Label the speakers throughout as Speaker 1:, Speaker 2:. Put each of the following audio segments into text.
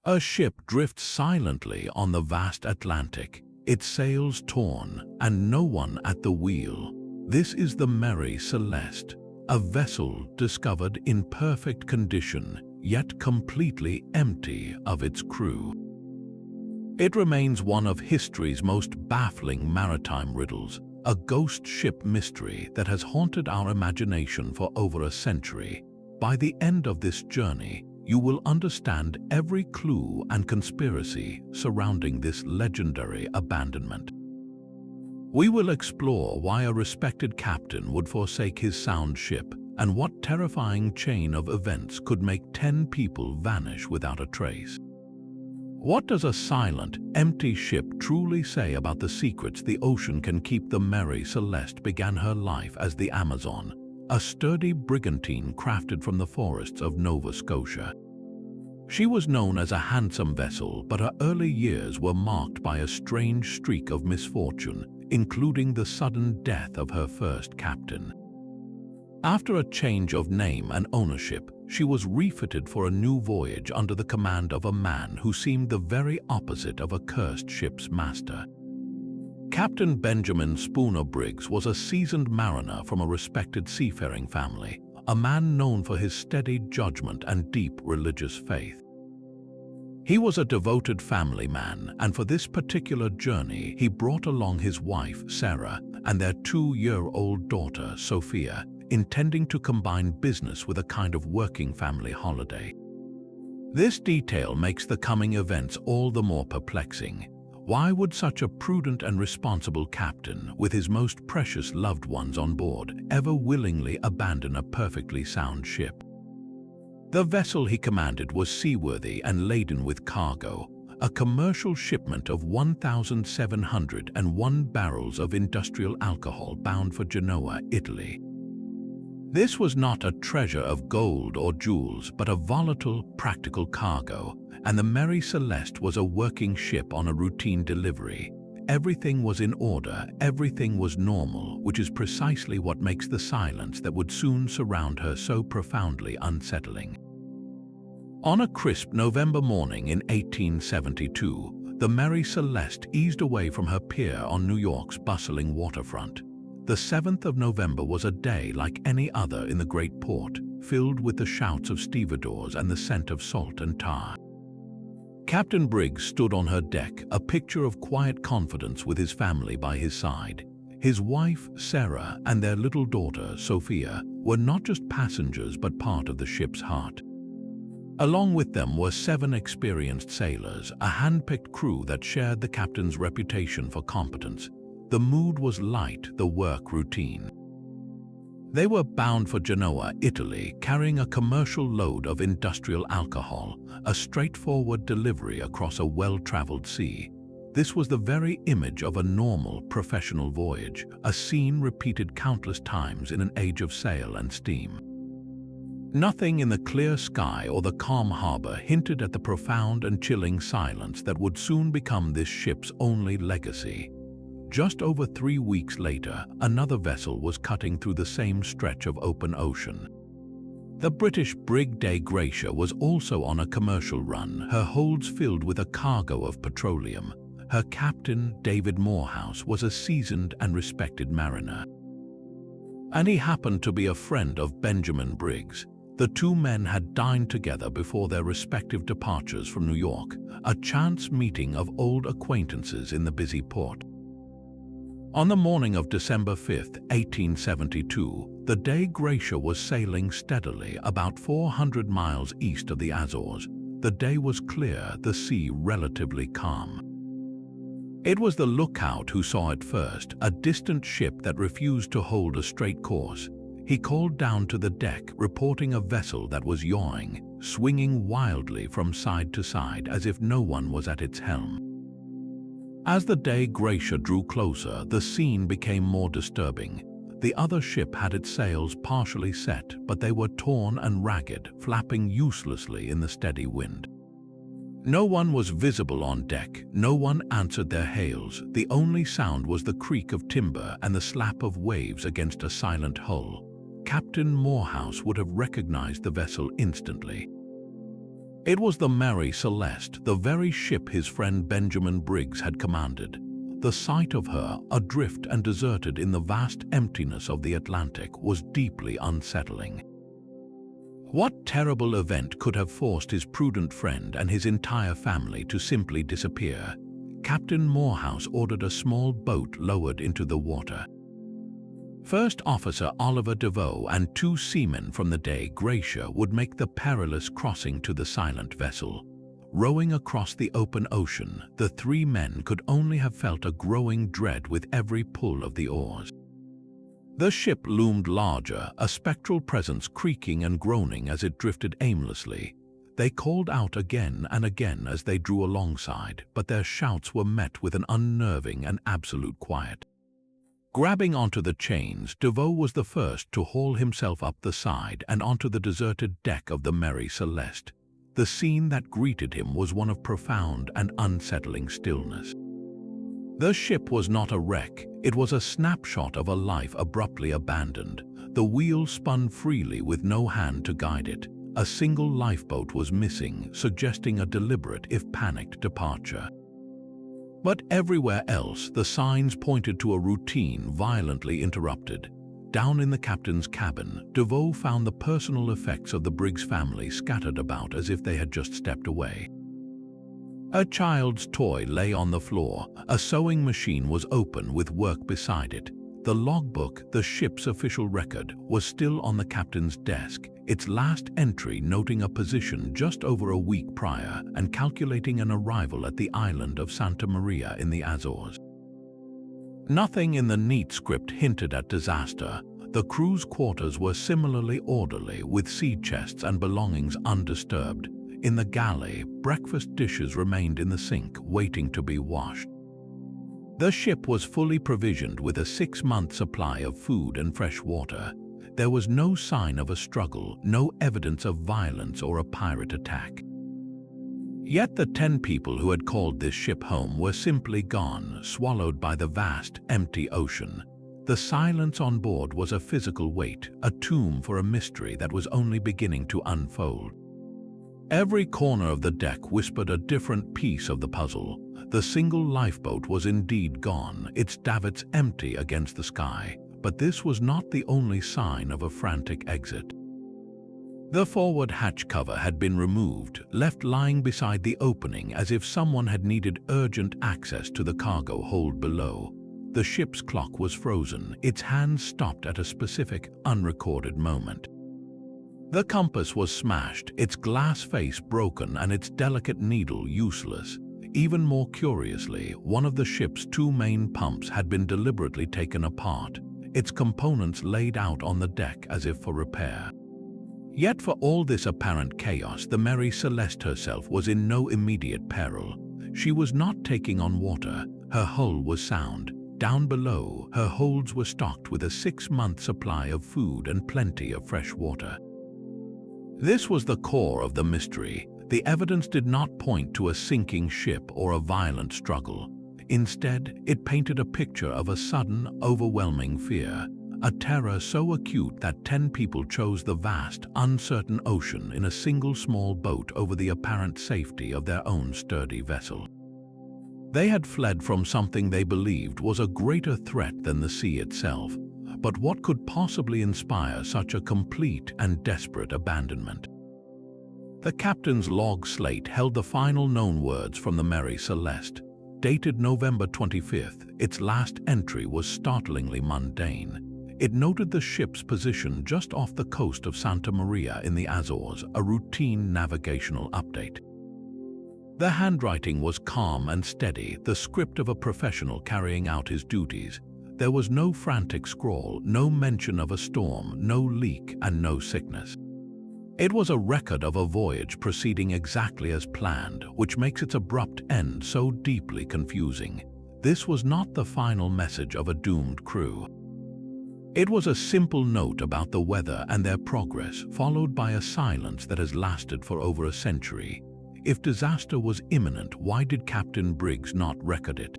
Speaker 1: A ship drifts silently on the vast Atlantic, its sails torn and no one at the wheel. This is the Mary Celeste, a vessel discovered in perfect condition, yet completely empty of its crew. It remains one of history's most baffling maritime riddles, a ghost ship mystery that has haunted our imagination for over a century. By the end of this journey, you will understand every clue and conspiracy surrounding this legendary abandonment. We will explore why a respected captain would forsake his sound ship and what terrifying chain of events could make 10 people vanish without a trace. What does a silent, empty ship truly say about the secrets the ocean can keep? The Mary Celeste began her life as the Amazon, a sturdy brigantine crafted from the forests of Nova Scotia. She was known as a handsome vessel, but her early years were marked by a strange streak of misfortune, including the sudden death of her first captain. After a change of name and ownership, she was refitted for a new voyage under the command of a man who seemed the very opposite of a cursed ship's master. Captain Benjamin Briggs was a seasoned mariner from a respected seafaring family, a man known for his steady judgment and deep religious faith. He was a devoted family man, and for this particular journey he brought along his wife, Sarah, and their 2-year-old daughter, Sophia, intending to combine business with a kind of working family holiday. This detail makes the coming events all the more perplexing. Why would such a prudent and responsible captain, with his most precious loved ones on board, ever willingly abandon a perfectly sound ship? The vessel he commanded was seaworthy and laden with cargo, a commercial shipment of 1,701 barrels of industrial alcohol bound for Genoa, Italy. This was not a treasure of gold or jewels, but a volatile, practical cargo, and the Mary Celeste was a working ship on a routine delivery. Everything was in order, everything was normal, which is precisely what makes the silence that would soon surround her so profoundly unsettling. On a crisp November morning in 1872, the Mary Celeste eased away from her pier on New York's bustling waterfront. The 7th of November was a day like any other in the great port, filled with the shouts of stevedores and the scent of salt and tar. Captain Briggs stood on her deck, a picture of quiet confidence with his family by his side. His wife, Sarah, and their little daughter, Sophia, were not just passengers but part of the ship's heart. Along with them were 7 experienced sailors, a hand-picked crew that shared the captain's reputation for competence. The mood was light, the work routine. They were bound for Genoa, Italy, carrying a commercial load of industrial alcohol, a straightforward delivery across a well-traveled sea. This was the very image of a normal, professional voyage, a scene repeated countless times in an age of sail and steam. Nothing in the clear sky or the calm harbor hinted at the profound and chilling silence that would soon become this ship's only legacy. Just over 3 weeks later, another vessel was cutting through the same stretch of open ocean. The British brig Dei Gratia was also on a commercial run, her holds filled with a cargo of petroleum. Her captain, David Morehouse, was a seasoned and respected mariner. And he happened to be a friend of Benjamin Briggs. The two men had dined together before their respective departures from New York, a chance meeting of old acquaintances in the busy port. On the morning of December 5, 1872, the Dei Gratia was sailing steadily about 400 miles east of the Azores. The day was clear, the sea relatively calm. It was the lookout who saw it first, a distant ship that refused to hold a straight course. He called down to the deck, reporting a vessel that was yawing, swinging wildly from side to side as if no one was at its helm. As the Dei Gratia drew closer, the scene became more disturbing. The other ship had its sails partially set, but they were torn and ragged, flapping uselessly in the steady wind. No one was visible on deck, no one answered their hails. The only sound was the creak of timber and the slap of waves against a silent hull. Captain Morehouse would have recognized the vessel instantly. It was the Mary Celeste, the very ship his friend Benjamin Briggs had commanded. The sight of her, adrift and deserted in the vast emptiness of the Atlantic, was deeply unsettling. What terrible event could have forced his prudent friend and his entire family to simply disappear? Captain Morehouse ordered a small boat lowered into the water. First Officer Oliver Devoe and 2 seamen from the day Gracia would make the perilous crossing to the silent vessel. Rowing across the open ocean, the 3 men could only have felt a growing dread with every pull of the oars. The ship loomed larger, a spectral presence creaking and groaning as it drifted aimlessly. They called out again and again as they drew alongside, but their shouts were met with an unnerving and absolute quiet. Grabbing onto the chains, Devoe was the first to haul himself up the side and onto the deserted deck of the Mary Celeste. The scene that greeted him was one of profound and unsettling stillness. The ship was not a wreck, it was a snapshot of a life abruptly abandoned. The wheel spun freely with no hand to guide it. A single lifeboat was missing, suggesting a deliberate, if panicked, departure. But everywhere else, the signs pointed to a routine violently interrupted. Down in the captain's cabin, Devoe found the personal effects of the Briggs family scattered about as if they had just stepped away. A child's toy lay on the floor, a sewing machine was open with work beside it. The logbook, the ship's official record, was still on the captain's desk, its last entry noting a position just over a week prior and calculating an arrival at the island of Santa Maria in the Azores. Nothing in the neat script hinted at disaster. The crew's quarters were similarly orderly, with sea chests and belongings undisturbed. In the galley, breakfast dishes remained in the sink, waiting to be washed. The ship was fully provisioned with a 6-month supply of food and fresh water. There was no sign of a struggle, no evidence of violence or a pirate attack. Yet the 10 people who had called this ship home were simply gone, swallowed by the vast, empty ocean. The silence on board was a physical weight, a tomb for a mystery that was only beginning to unfold. Every corner of the deck whispered a different piece of the puzzle. The single lifeboat was indeed gone, its davits empty against the sky, but this was not the only sign of a frantic exit. The forward hatch cover had been removed, left lying beside the opening as if someone had needed urgent access to the cargo hold below. The ship's clock was frozen, its hands stopped at a specific, unrecorded moment. The compass was smashed, its glass face broken and its delicate needle useless. Even more curiously, one of the ship's 2 main pumps had been deliberately taken apart, its components laid out on the deck as if for repair. Yet for all this apparent chaos, the Mary Celeste herself was in no immediate peril. She was not taking on water, her hull was sound. Down below, her holds were stocked with a 6-month supply of food and plenty of fresh water. This was the core of the mystery. The evidence did not point to a sinking ship or a violent struggle. Instead, it painted a picture of a sudden, overwhelming fear, a terror so acute that 10 people chose the vast, uncertain ocean in a single small boat over the apparent safety of their own sturdy vessel. They had fled from something they believed was a greater threat than the sea itself, but what could possibly inspire such a complete and desperate abandonment? The captain's log slate held the final known words from the Mary Celeste. Dated November 25th, its last entry was startlingly mundane. It noted the ship's position just off the coast of Santa Maria in the Azores, a routine navigational update. The handwriting was calm and steady, the script of a professional carrying out his duties. There was no frantic scrawl, no mention of a storm, no leak, and no sickness. It was a record of a voyage proceeding exactly as planned, which makes its abrupt end so deeply confusing. This was not the final message of a doomed crew. It was a simple note about the weather and their progress, followed by a silence that has lasted for over a century. If disaster was imminent, why did Captain Briggs not record it?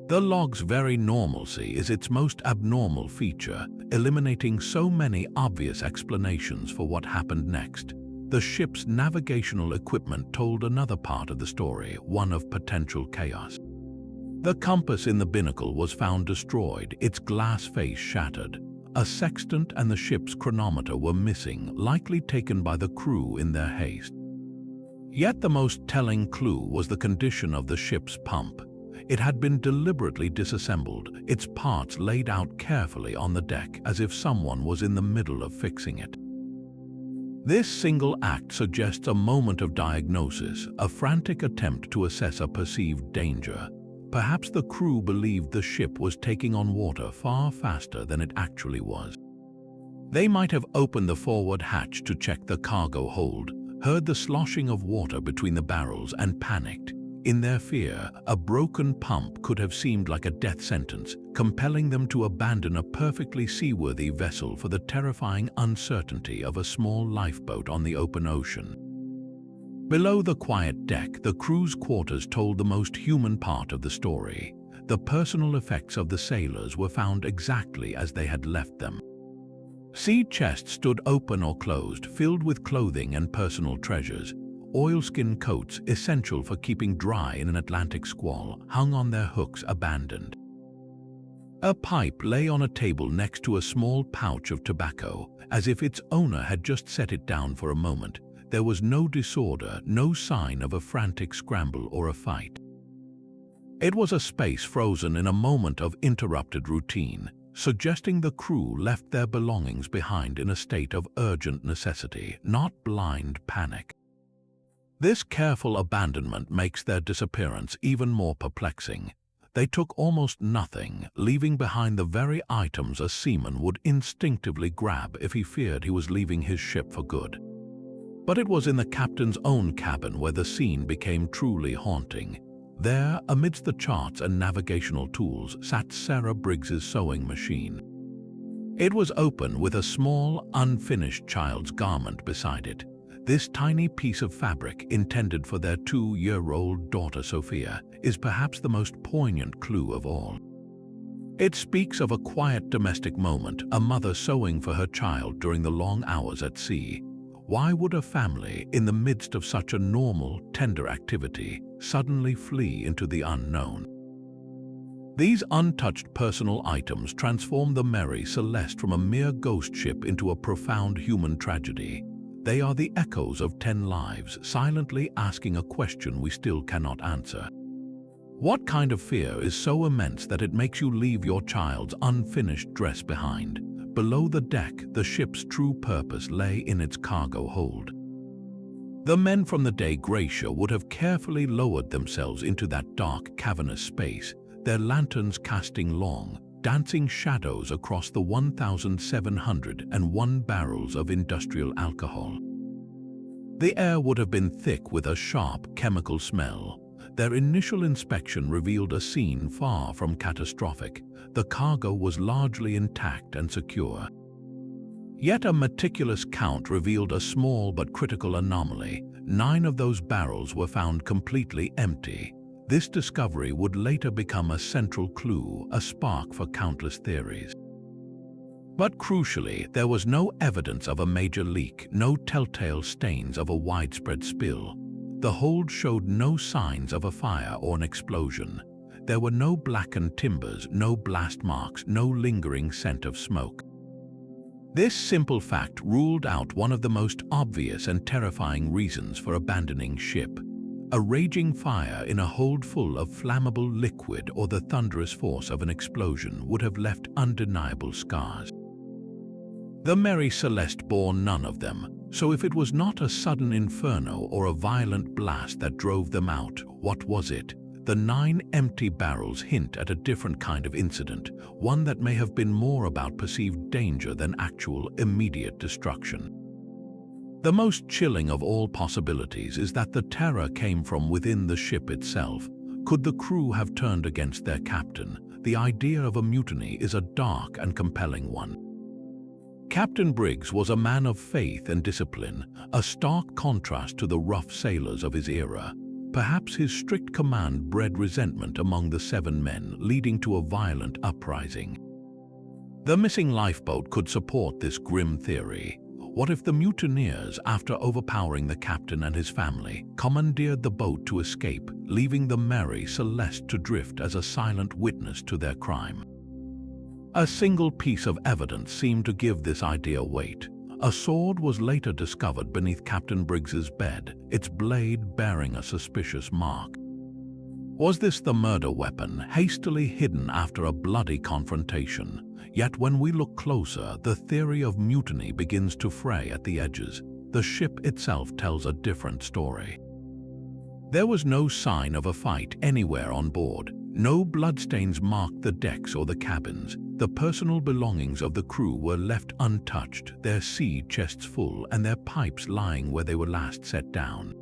Speaker 1: The log's very normalcy is its most abnormal feature, eliminating so many obvious explanations for what happened next. the ship's navigational equipment told another part of the story, one of potential chaos. The compass in the binnacle was found destroyed, its glass face shattered. A sextant and the ship's chronometer were missing, likely taken by the crew in their haste. Yet the most telling clue was the condition of the ship's pump. It had been deliberately disassembled, its parts laid out carefully on the deck as if someone was in the middle of fixing it. This single act suggests a moment of diagnosis, a frantic attempt to assess a perceived danger. Perhaps the crew believed the ship was taking on water far faster than it actually was. They might have opened the forward hatch to check the cargo hold, heard the sloshing of water between the barrels, and panicked. In their fear, a broken pump could have seemed like a death sentence, compelling them to abandon a perfectly seaworthy vessel for the terrifying uncertainty of a small lifeboat on the open ocean. Below the quiet deck, the crew's quarters told the most human part of the story. The personal effects of the sailors were found exactly as they had left them. Sea chests stood open or closed, filled with clothing and personal treasures. Oilskin coats, essential for keeping dry in an Atlantic squall, hung on their hooks abandoned. A pipe lay on a table next to a small pouch of tobacco, as if its owner had just set it down for a moment. There was no disorder, no sign of a frantic scramble or a fight. It was a space frozen in a moment of interrupted routine, suggesting the crew left their belongings behind in a state of urgent necessity, not blind panic. This careful abandonment makes their disappearance even more perplexing. They took almost nothing, leaving behind the very items a seaman would instinctively grab if he feared he was leaving his ship for good. But it was in the captain's own cabin where the scene became truly haunting. There, amidst the charts and navigational tools, sat Sarah Briggs's sewing machine. It was open, with a small, unfinished child's garment beside it. This tiny piece of fabric, intended for their 2-year-old daughter Sophia, is perhaps the most poignant clue of all. It speaks of a quiet domestic moment, a mother sewing for her child during the long hours at sea. Why would a family, in the midst of such a normal, tender activity, suddenly flee into the unknown? These untouched personal items transform the Mary Celeste from a mere ghost ship into a profound human tragedy. They are the echoes of 10 lives, silently asking a question we still cannot answer. What kind of fear is so immense that it makes you leave your child's unfinished dress behind? Below the deck, the ship's true purpose lay in its cargo hold. The men from the Dei Gratia would have carefully lowered themselves into that dark, cavernous space, their lanterns casting long, dancing shadows across the 1,701 barrels of industrial alcohol. The air would have been thick with a sharp chemical smell. Their initial inspection revealed a scene far from catastrophic. The cargo was largely intact and secure. Yet a meticulous count revealed a small but critical anomaly. 9 of those barrels were found completely empty. This discovery would later become a central clue, a spark for countless theories. But crucially, there was no evidence of a major leak, no telltale stains of a widespread spill. The hold showed no signs of a fire or an explosion. There were no blackened timbers, no blast marks, no lingering scent of smoke. This simple fact ruled out one of the most obvious and terrifying reasons for abandoning ship. A raging fire in a hold full of flammable liquid or the thunderous force of an explosion would have left undeniable scars. The Mary Celeste bore none of them, so if it was not a sudden inferno or a violent blast that drove them out, what was it? The 9 empty barrels hint at a different kind of incident, one that may have been more about perceived danger than actual immediate destruction. The most chilling of all possibilities is that the terror came from within the ship itself. Could the crew have turned against their captain? The idea of a mutiny is a dark and compelling one. Captain Briggs was a man of faith and discipline, a stark contrast to the rough sailors of his era. Perhaps his strict command bred resentment among the 7 men, leading to a violent uprising. The missing lifeboat could support this grim theory. What if the mutineers, after overpowering the captain and his family, commandeered the boat to escape, leaving the Mary Celeste to drift as a silent witness to their crime? A single piece of evidence seemed to give this idea weight. A sword was later discovered beneath Captain Briggs's bed, its blade bearing a suspicious mark. Was this the murder weapon, hastily hidden after a bloody confrontation? Yet when we look closer, the theory of mutiny begins to fray at the edges. The ship itself tells a different story. There was no sign of a fight anywhere on board. No bloodstains marked the decks or the cabins. The personal belongings of the crew were left untouched, their sea chests full and their pipes lying where they were last set down.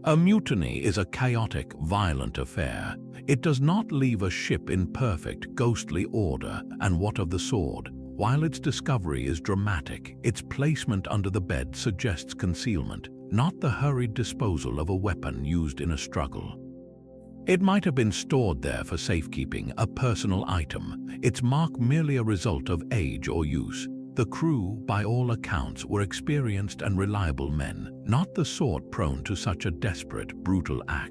Speaker 1: A mutiny is a chaotic, violent affair. It does not leave a ship in perfect, ghostly order. And what of the sword? While its discovery is dramatic, its placement under the bed suggests concealment, not the hurried disposal of a weapon used in a struggle. It might have been stored there for safekeeping, a personal item, its mark merely a result of age or use. The crew, by all accounts, were experienced and reliable men, not the sort prone to such a desperate, brutal act.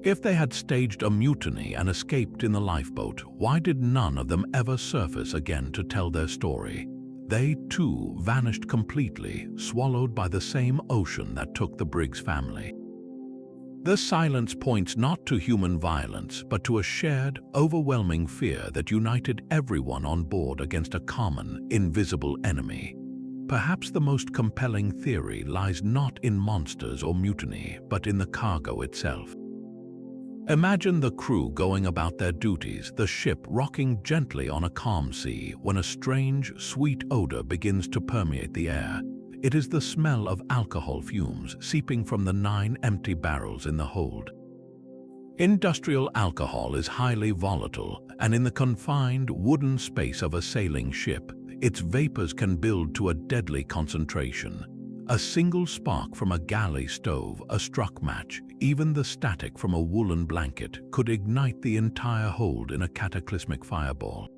Speaker 1: If they had staged a mutiny and escaped in the lifeboat, why did none of them ever surface again to tell their story? They, too, vanished completely, swallowed by the same ocean that took the Briggs family. The silence points not to human violence, but to a shared, overwhelming fear that united everyone on board against a common, invisible enemy. Perhaps the most compelling theory lies not in monsters or mutiny, but in the cargo itself. Imagine the crew going about their duties, the ship rocking gently on a calm sea, when a strange, sweet odor begins to permeate the air. It is the smell of alcohol fumes seeping from the 9 empty barrels in the hold. Industrial alcohol is highly volatile, and in the confined, wooden space of a sailing ship, its vapors can build to a deadly concentration. A single spark from a galley stove, a struck match, even the static from a woolen blanket could ignite the entire hold in a cataclysmic fireball.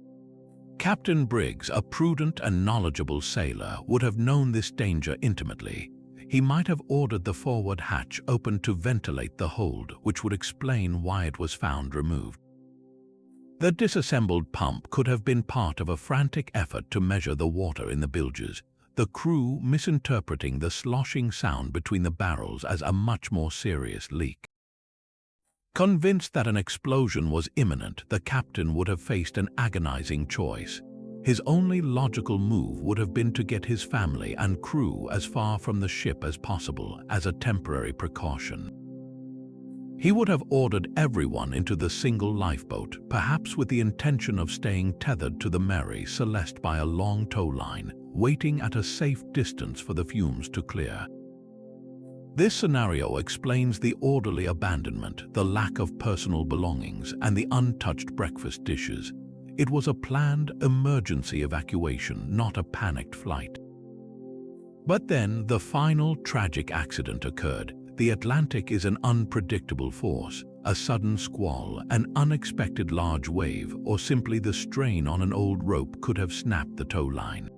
Speaker 1: Captain Briggs, a prudent and knowledgeable sailor, would have known this danger intimately. He might have ordered the forward hatch opened to ventilate the hold, which would explain why it was found removed. The disassembled pump could have been part of a frantic effort to measure the water in the bilges, the crew misinterpreting the sloshing sound between the barrels as a much more serious leak. Convinced that an explosion was imminent, the captain would have faced an agonizing choice. His only logical move would have been to get his family and crew as far from the ship as possible as a temporary precaution. He would have ordered everyone into the single lifeboat, perhaps with the intention of staying tethered to the Mary Celeste by a long tow line, waiting at a safe distance for the fumes to clear. This scenario explains the orderly abandonment, the lack of personal belongings, and the untouched breakfast dishes. It was a planned emergency evacuation, not a panicked flight. But then the final tragic accident occurred. The Atlantic is an unpredictable force. A sudden squall, an unexpected large wave, or simply the strain on an old rope could have snapped the tow line.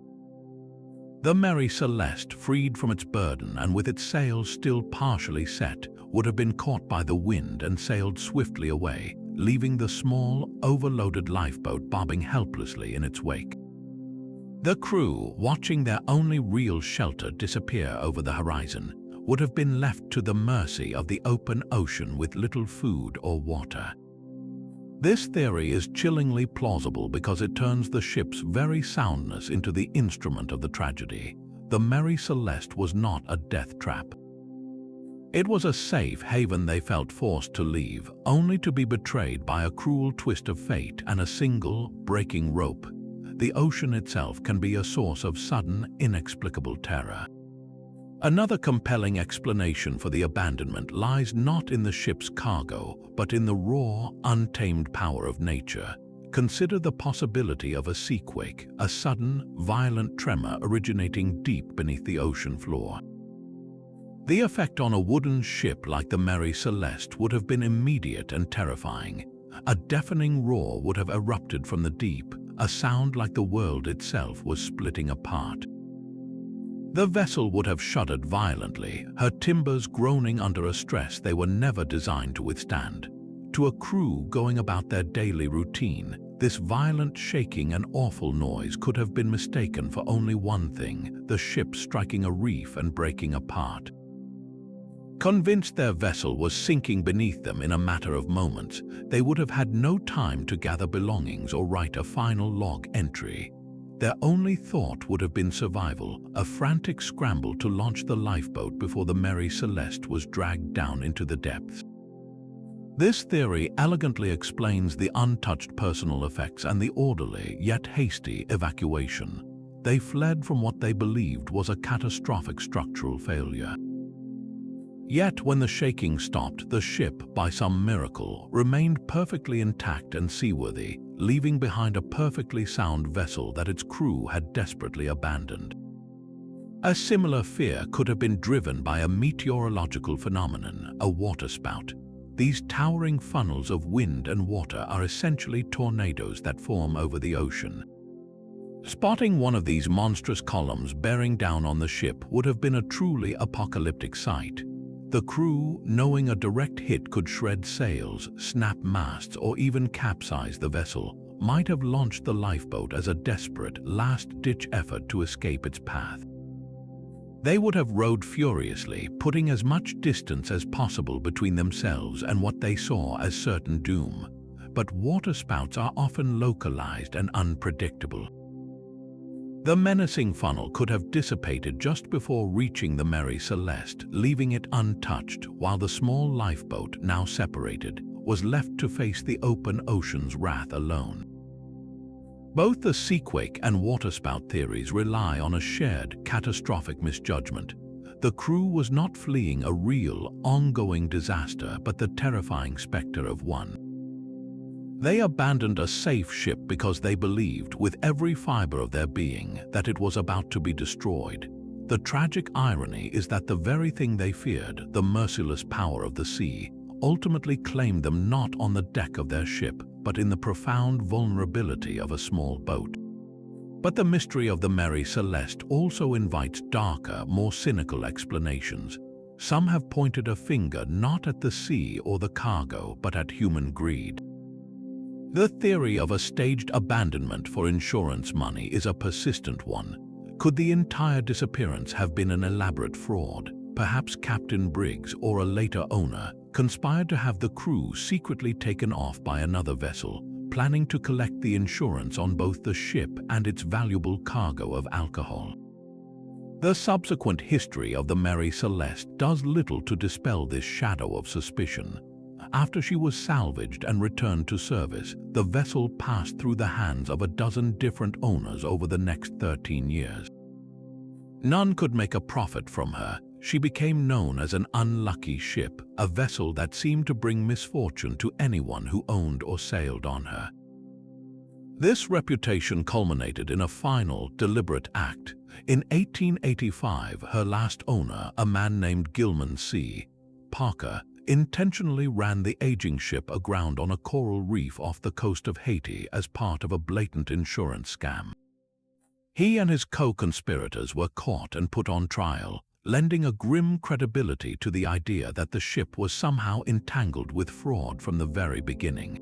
Speaker 1: The Mary Celeste, freed from its burden and with its sails still partially set, would have been caught by the wind and sailed swiftly away, leaving the small, overloaded lifeboat bobbing helplessly in its wake. The crew, watching their only real shelter disappear over the horizon, would have been left to the mercy of the open ocean with little food or water. This theory is chillingly plausible because it turns the ship's very soundness into the instrument of the tragedy. The Mary Celeste was not a death trap. It was a safe haven they felt forced to leave, only to be betrayed by a cruel twist of fate and a single, breaking rope. The ocean itself can be a source of sudden, inexplicable terror. Another compelling explanation for the abandonment lies not in the ship's cargo, but in the raw, untamed power of nature. Consider the possibility of a seaquake, a sudden, violent tremor originating deep beneath the ocean floor. The effect on a wooden ship like the Mary Celeste would have been immediate and terrifying. A deafening roar would have erupted from the deep, a sound like the world itself was splitting apart. The vessel would have shuddered violently, her timbers groaning under a stress they were never designed to withstand. To a crew going about their daily routine, this violent shaking and awful noise could have been mistaken for only one thing: the ship striking a reef and breaking apart. Convinced their vessel was sinking beneath them in a matter of moments, they would have had no time to gather belongings or write a final log entry. Their only thought would have been survival, a frantic scramble to launch the lifeboat before the Mary Celeste was dragged down into the depths. This theory elegantly explains the untouched personal effects and the orderly yet hasty evacuation. They fled from what they believed was a catastrophic structural failure. Yet when the shaking stopped, the ship, by some miracle, remained perfectly intact and seaworthy, leaving behind a perfectly sound vessel that its crew had desperately abandoned. A similar fear could have been driven by a meteorological phenomenon, a waterspout. These towering funnels of wind and water are essentially tornadoes that form over the ocean. Spotting one of these monstrous columns bearing down on the ship would have been a truly apocalyptic sight. The crew, knowing a direct hit could shred sails, snap masts, or even capsize the vessel, might have launched the lifeboat as a desperate, last-ditch effort to escape its path. They would have rowed furiously, putting as much distance as possible between themselves and what they saw as certain doom. But waterspouts are often localized and unpredictable. The menacing funnel could have dissipated just before reaching the Mary Celeste, leaving it untouched, while the small lifeboat, now separated, was left to face the open ocean's wrath alone. Both the seaquake and waterspout theories rely on a shared, catastrophic misjudgment. The crew was not fleeing a real, ongoing disaster, but the terrifying specter of one. They abandoned a safe ship because they believed, with every fiber of their being, that it was about to be destroyed. The tragic irony is that the very thing they feared, the merciless power of the sea, ultimately claimed them not on the deck of their ship, but in the profound vulnerability of a small boat. But the mystery of the Mary Celeste also invites darker, more cynical explanations. Some have pointed a finger not at the sea or the cargo, but at human greed. The theory of a staged abandonment for insurance money is a persistent one. Could the entire disappearance have been an elaborate fraud? Perhaps Captain Briggs, or a later owner, conspired to have the crew secretly taken off by another vessel, planning to collect the insurance on both the ship and its valuable cargo of alcohol. The subsequent history of the Mary Celeste does little to dispel this shadow of suspicion. After she was salvaged and returned to service, the vessel passed through the hands of a dozen different owners over the next 13 years. None could make a profit from her. She became known as an unlucky ship, a vessel that seemed to bring misfortune to anyone who owned or sailed on her. This reputation culminated in a final, deliberate act. In 1885, her last owner, a man named Gilman C. Parker, intentionally ran the aging ship aground on a coral reef off the coast of Haiti as part of a blatant insurance scam. He and his co-conspirators were caught and put on trial, lending a grim credibility to the idea that the ship was somehow entangled with fraud from the very beginning.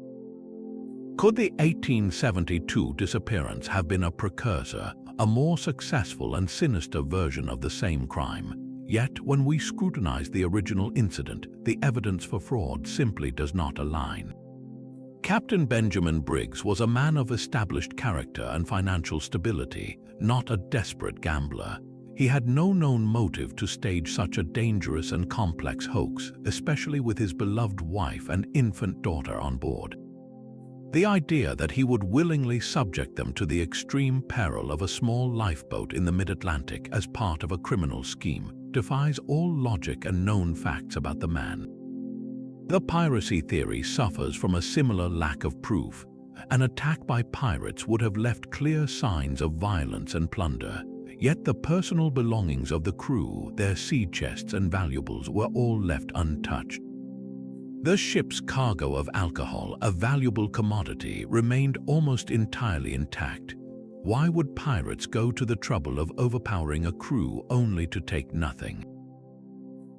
Speaker 1: Could the 1872 disappearance have been a precursor, a more successful and sinister version of the same crime? Yet, when we scrutinize the original incident, the evidence for fraud simply does not align. Captain Benjamin Briggs was a man of established character and financial stability, not a desperate gambler. He had no known motive to stage such a dangerous and complex hoax, especially with his beloved wife and infant daughter on board. The idea that he would willingly subject them to the extreme peril of a small lifeboat in the mid-Atlantic as part of a criminal scheme defies all logic and known facts about the man. The piracy theory suffers from a similar lack of proof. An attack by pirates would have left clear signs of violence and plunder, yet the personal belongings of the crew, their sea chests and valuables, were all left untouched. The ship's cargo of alcohol, a valuable commodity, remained almost entirely intact. Why would pirates go to the trouble of overpowering a crew only to take nothing?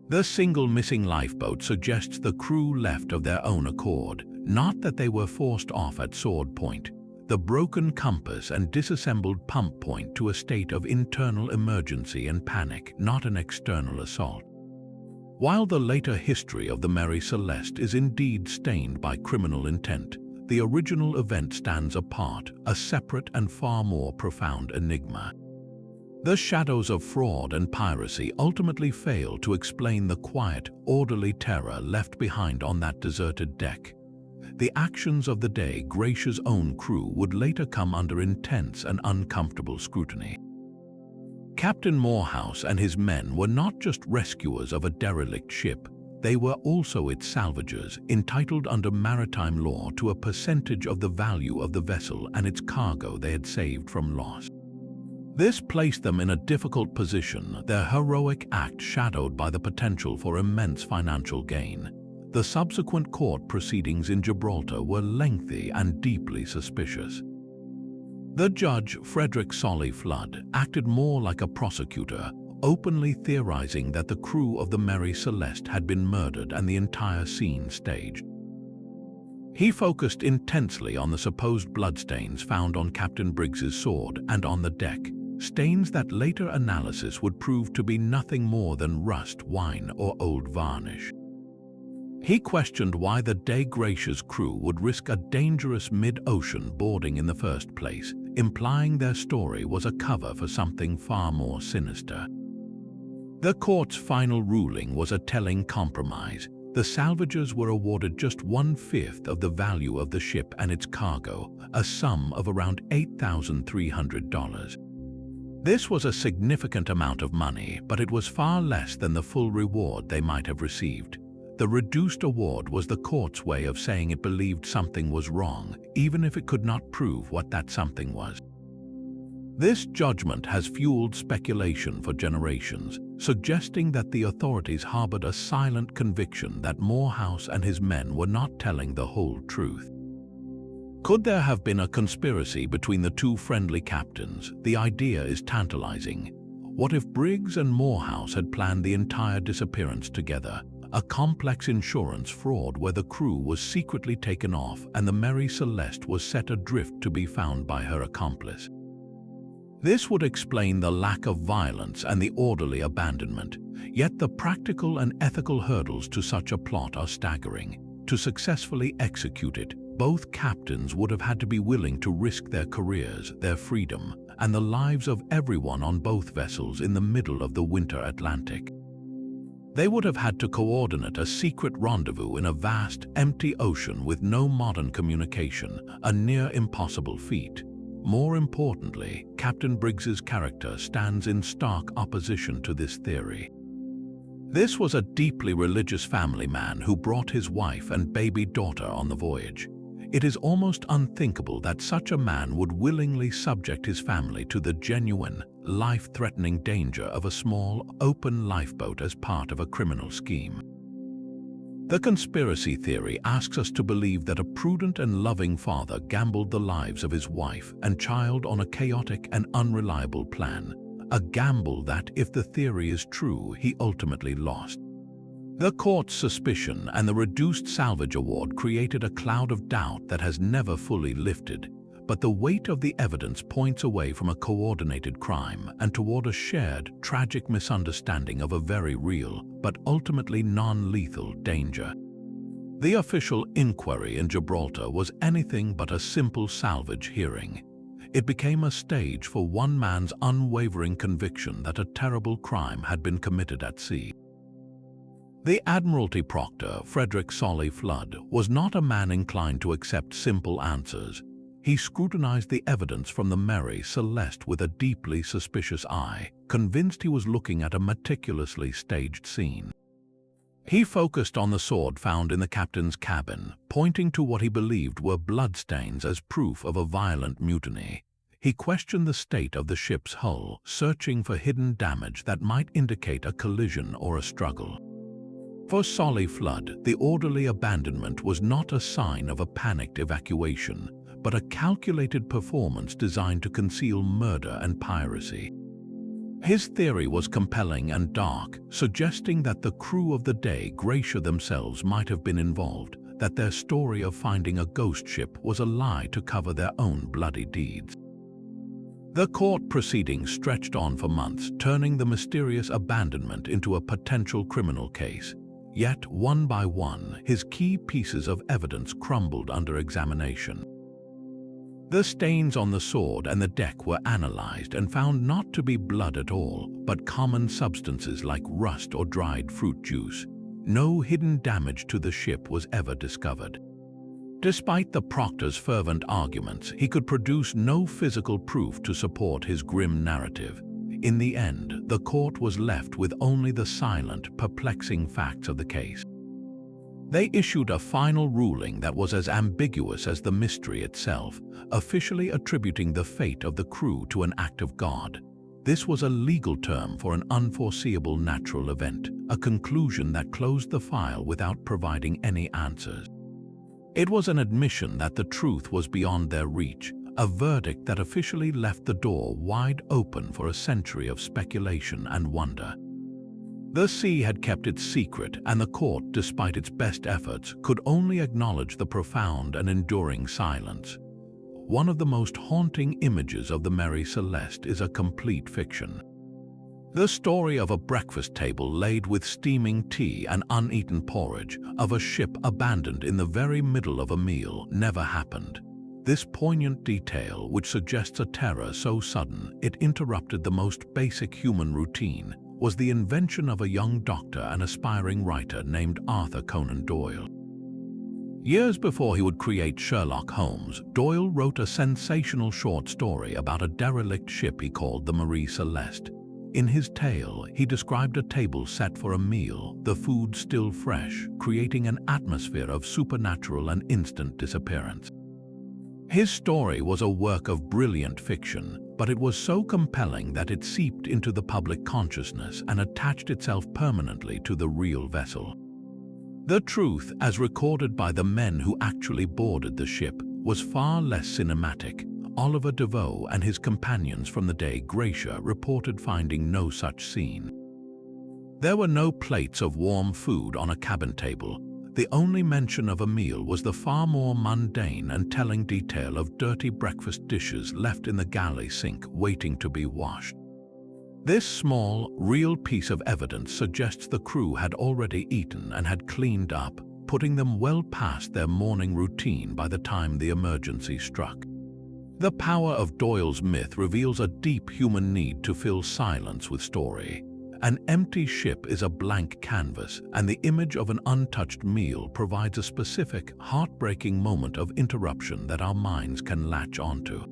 Speaker 1: The single missing lifeboat suggests the crew left of their own accord, not that they were forced off at sword point. The broken compass and disassembled pump point to a state of internal emergency and panic, not an external assault. While the later history of the Mary Celeste is indeed stained by criminal intent, the original event stands apart, a separate and far more profound enigma. The shadows of fraud and piracy ultimately fail to explain the quiet, orderly terror left behind on that deserted deck. The actions of the day Gracia's own crew would later come under intense and uncomfortable scrutiny. Captain Morehouse and his men were not just rescuers of a derelict ship, they were also its salvagers, entitled under maritime law to a percentage of the value of the vessel and its cargo they had saved from loss. This placed them in a difficult position, their heroic act shadowed by the potential for immense financial gain. The subsequent court proceedings in Gibraltar were lengthy and deeply suspicious. The judge, Frederick Solly Flood, acted more like a prosecutor, openly theorizing that the crew of the Mary Celeste had been murdered and the entire scene staged. He focused intensely on the supposed bloodstains found on Captain Briggs's sword and on the deck, stains that later analysis would prove to be nothing more than rust, wine, or old varnish. He questioned why the Dei Gracia's crew would risk a dangerous mid-ocean boarding in the first place, implying their story was a cover for something far more sinister. The court's final ruling was a telling compromise. The salvagers were awarded just 1/5 of the value of the ship and its cargo, a sum of around $8,300. This was a significant amount of money, but it was far less than the full reward they might have received. The reduced award was the court's way of saying it believed something was wrong, even if it could not prove what that something was. This judgment has fueled speculation for generations, suggesting that the authorities harbored a silent conviction that Morehouse and his men were not telling the whole truth. Could there have been a conspiracy between the two friendly captains? The idea is tantalizing. What if Briggs and Morehouse had planned the entire disappearance together? A complex insurance fraud where the crew was secretly taken off and the Mary Celeste was set adrift to be found by her accomplice. This would explain the lack of violence and the orderly abandonment, yet the practical and ethical hurdles to such a plot are staggering. To successfully execute it, both captains would have had to be willing to risk their careers, their freedom, and the lives of everyone on both vessels in the middle of the winter Atlantic. They would have had to coordinate a secret rendezvous in a vast, empty ocean with no modern communication, a near impossible feat. More importantly, Captain Briggs's character stands in stark opposition to this theory. This was a deeply religious family man who brought his wife and baby daughter on the voyage. It is almost unthinkable that such a man would willingly subject his family to the genuine, life-threatening danger of a small, open lifeboat as part of a criminal scheme. The conspiracy theory asks us to believe that a prudent and loving father gambled the lives of his wife and child on a chaotic and unreliable plan, a gamble that, if the theory is true, he ultimately lost. The court's suspicion and the reduced salvage award created a cloud of doubt that has never fully lifted, but the weight of the evidence points away from a coordinated crime and toward a shared, tragic misunderstanding of a very real, but ultimately non-lethal danger. The official inquiry in Gibraltar was anything but a simple salvage hearing. It became a stage for one man's unwavering conviction that a terrible crime had been committed at sea. The Admiralty Proctor, Frederick Solly Flood, was not a man inclined to accept simple answers. He scrutinized the evidence from the Mary Celeste with a deeply suspicious eye, convinced he was looking at a meticulously staged scene. He focused on the sword found in the captain's cabin, pointing to what he believed were bloodstains as proof of a violent mutiny. He questioned the state of the ship's hull, searching for hidden damage that might indicate a collision or a struggle. For Solly Flood, the orderly abandonment was not a sign of a panicked evacuation, but a calculated performance designed to conceal murder and piracy. His theory was compelling and dark, suggesting that the crew of the Dei Gratia themselves might have been involved, that their story of finding a ghost ship was a lie to cover their own bloody deeds. The court proceedings stretched on for months, turning the mysterious abandonment into a potential criminal case. Yet, one by one, his key pieces of evidence crumbled under examination. The stains on the sword and the deck were analyzed and found not to be blood at all, but common substances like rust or dried fruit juice. No hidden damage to the ship was ever discovered. Despite the proctor's fervent arguments, he could produce no physical proof to support his grim narrative. In the end, the court was left with only the silent, perplexing facts of the case. They issued a final ruling that was as ambiguous as the mystery itself, officially attributing the fate of the crew to an act of God. This was a legal term for an unforeseeable natural event, a conclusion that closed the file without providing any answers. It was an admission that the truth was beyond their reach, a verdict that officially left the door wide open for a century of speculation and wonder. The sea had kept its secret, and the court, despite its best efforts, could only acknowledge the profound and enduring silence. One of the most haunting images of the Mary Celeste is a complete fiction. The story of a breakfast table laid with steaming tea and uneaten porridge, of a ship abandoned in the very middle of a meal, never happened. This poignant detail, which suggests a terror so sudden it interrupted the most basic human routine, was the invention of a young doctor and aspiring writer named Arthur Conan Doyle. Years before he would create Sherlock Holmes, Doyle wrote a sensational short story about a derelict ship he called the Mary Celeste. In his tale, he described a table set for a meal, the food still fresh, creating an atmosphere of supernatural and instant disappearance. His story was a work of brilliant fiction, but it was so compelling that it seeped into the public consciousness and attached itself permanently to the real vessel. The truth, as recorded by the men who actually boarded the ship, was far less cinematic. Oliver Deveau and his companions from the Dei Gratia reported finding no such scene. There were no plates of warm food on a cabin table. The only mention of a meal was the far more mundane and telling detail of dirty breakfast dishes left in the galley sink waiting to be washed. This small, real piece of evidence suggests the crew had already eaten and had cleaned up, putting them well past their morning routine by the time the emergency struck. The power of Doyle's myth reveals a deep human need to fill silence with story. An empty ship is a blank canvas, and the image of an untouched meal provides a specific, heartbreaking moment of interruption that our minds can latch onto.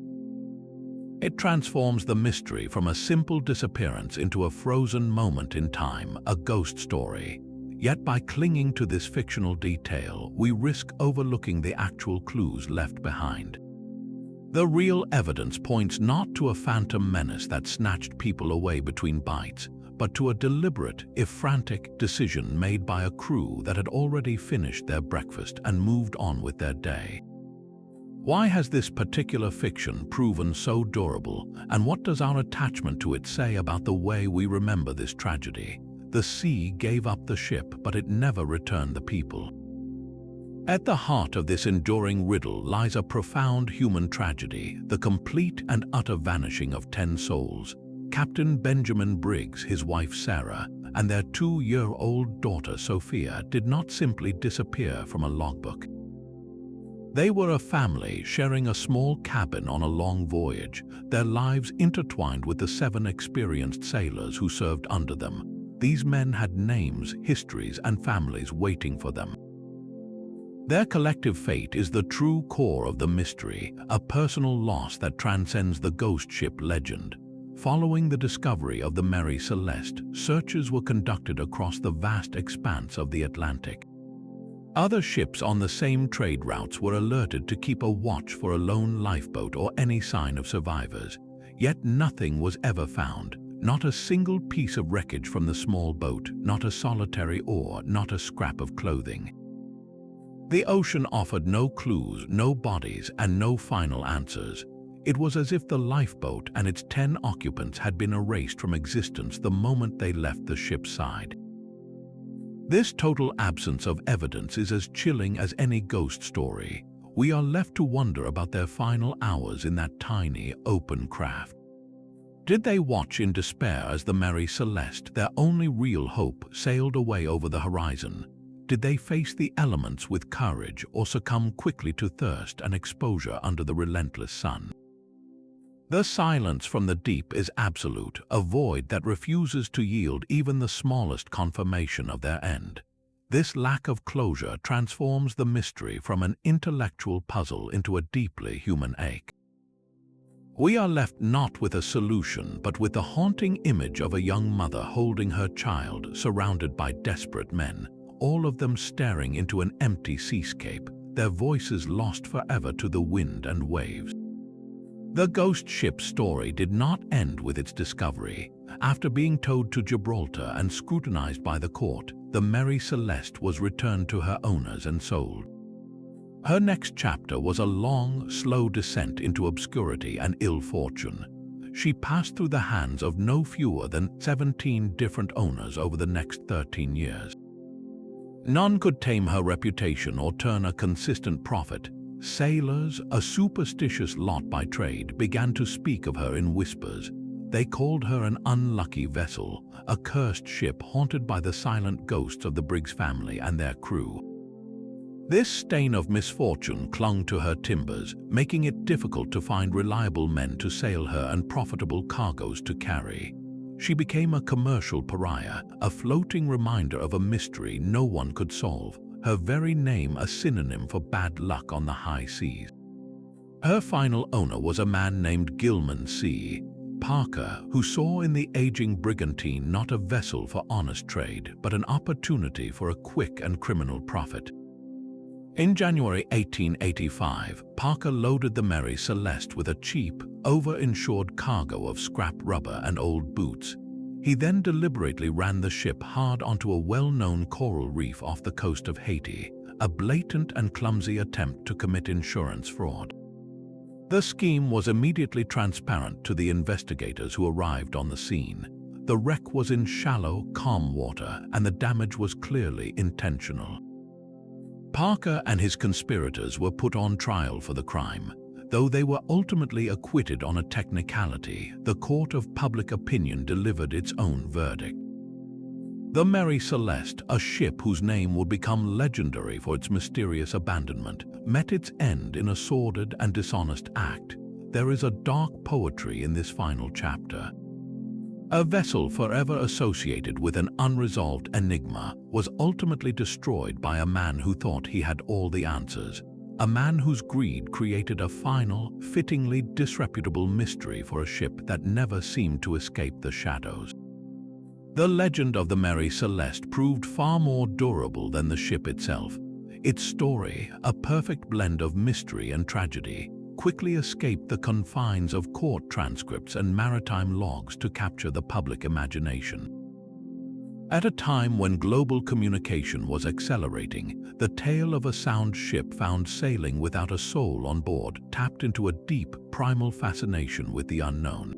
Speaker 1: It transforms the mystery from a simple disappearance into a frozen moment in time, a ghost story. Yet by clinging to this fictional detail, we risk overlooking the actual clues left behind. The real evidence points not to a phantom menace that snatched people away between bites, but to a deliberate, if frantic, decision made by a crew that had already finished their breakfast and moved on with their day. Why has this particular fiction proven so durable, and what does our attachment to it say about the way we remember this tragedy? The sea gave up the ship, but it never returned the people. At the heart of this enduring riddle lies a profound human tragedy, the complete and utter vanishing of 10 souls. Captain Benjamin Briggs, his wife Sarah, and their 2-year-old daughter Sophia did not simply disappear from a logbook. They were a family sharing a small cabin on a long voyage, their lives intertwined with the 7 experienced sailors who served under them. These men had names, histories, and families waiting for them. Their collective fate is the true core of the mystery, a personal loss that transcends the ghost ship legend. Following the discovery of the Mary Celeste, searches were conducted across the vast expanse of the Atlantic. Other ships on the same trade routes were alerted to keep a watch for a lone lifeboat or any sign of survivors. Yet nothing was ever found, not a single piece of wreckage from the small boat, not a solitary oar, not a scrap of clothing. The ocean offered no clues, no bodies, and no final answers. It was as if the lifeboat and its 10 occupants had been erased from existence the moment they left the ship's side. This total absence of evidence is as chilling as any ghost story. We are left to wonder about their final hours in that tiny, open craft. Did they watch in despair as the Mary Celeste, their only real hope, sailed away over the horizon? Did they face the elements with courage or succumb quickly to thirst and exposure under the relentless sun? The silence from the deep is absolute, a void that refuses to yield even the smallest confirmation of their end. This lack of closure transforms the mystery from an intellectual puzzle into a deeply human ache. We are left not with a solution, but with the haunting image of a young mother holding her child, surrounded by desperate men, all of them staring into an empty seascape, their voices lost forever to the wind and waves. The ghost ship story did not end with its discovery. After being towed to Gibraltar and scrutinized by the court, the Mary Celeste was returned to her owners and sold. Her next chapter was a long, slow descent into obscurity and ill fortune. She passed through the hands of no fewer than 17 different owners over the next 13 years. None could tame her reputation or turn a consistent profit. Sailors, a superstitious lot by trade, began to speak of her in whispers. They called her an unlucky vessel, a cursed ship haunted by the silent ghosts of the Briggs family and their crew. This stain of misfortune clung to her timbers, making it difficult to find reliable men to sail her and profitable cargoes to carry. She became a commercial pariah, a floating reminder of a mystery no one could solve, her very name a synonym for bad luck on the high seas. Her final owner was a man named Gilman C. Parker, who saw in the aging brigantine not a vessel for honest trade, but an opportunity for a quick and criminal profit. In January 1885, Parker loaded the Mary Celeste with a cheap, over-insured cargo of scrap rubber and old boots. He then deliberately ran the ship hard onto a well-known coral reef off the coast of Haiti, a blatant and clumsy attempt to commit insurance fraud. The scheme was immediately transparent to the investigators who arrived on the scene. The wreck was in shallow, calm water, and the damage was clearly intentional. Parker and his conspirators were put on trial for the crime. Though they were ultimately acquitted on a technicality, the court of public opinion delivered its own verdict. The Mary Celeste, a ship whose name would become legendary for its mysterious abandonment, met its end in a sordid and dishonest act. There is a dark poetry in this final chapter. A vessel forever associated with an unresolved enigma was ultimately destroyed by a man who thought he had all the answers. A man whose greed created a final, fittingly disreputable mystery for a ship that never seemed to escape the shadows. The legend of the Mary Celeste proved far more durable than the ship itself. Its story, a perfect blend of mystery and tragedy, quickly escaped the confines of court transcripts and maritime logs to capture the public imagination. At a time when global communication was accelerating, the tale of a sound ship found sailing without a soul on board tapped into a deep, primal fascination with the unknown.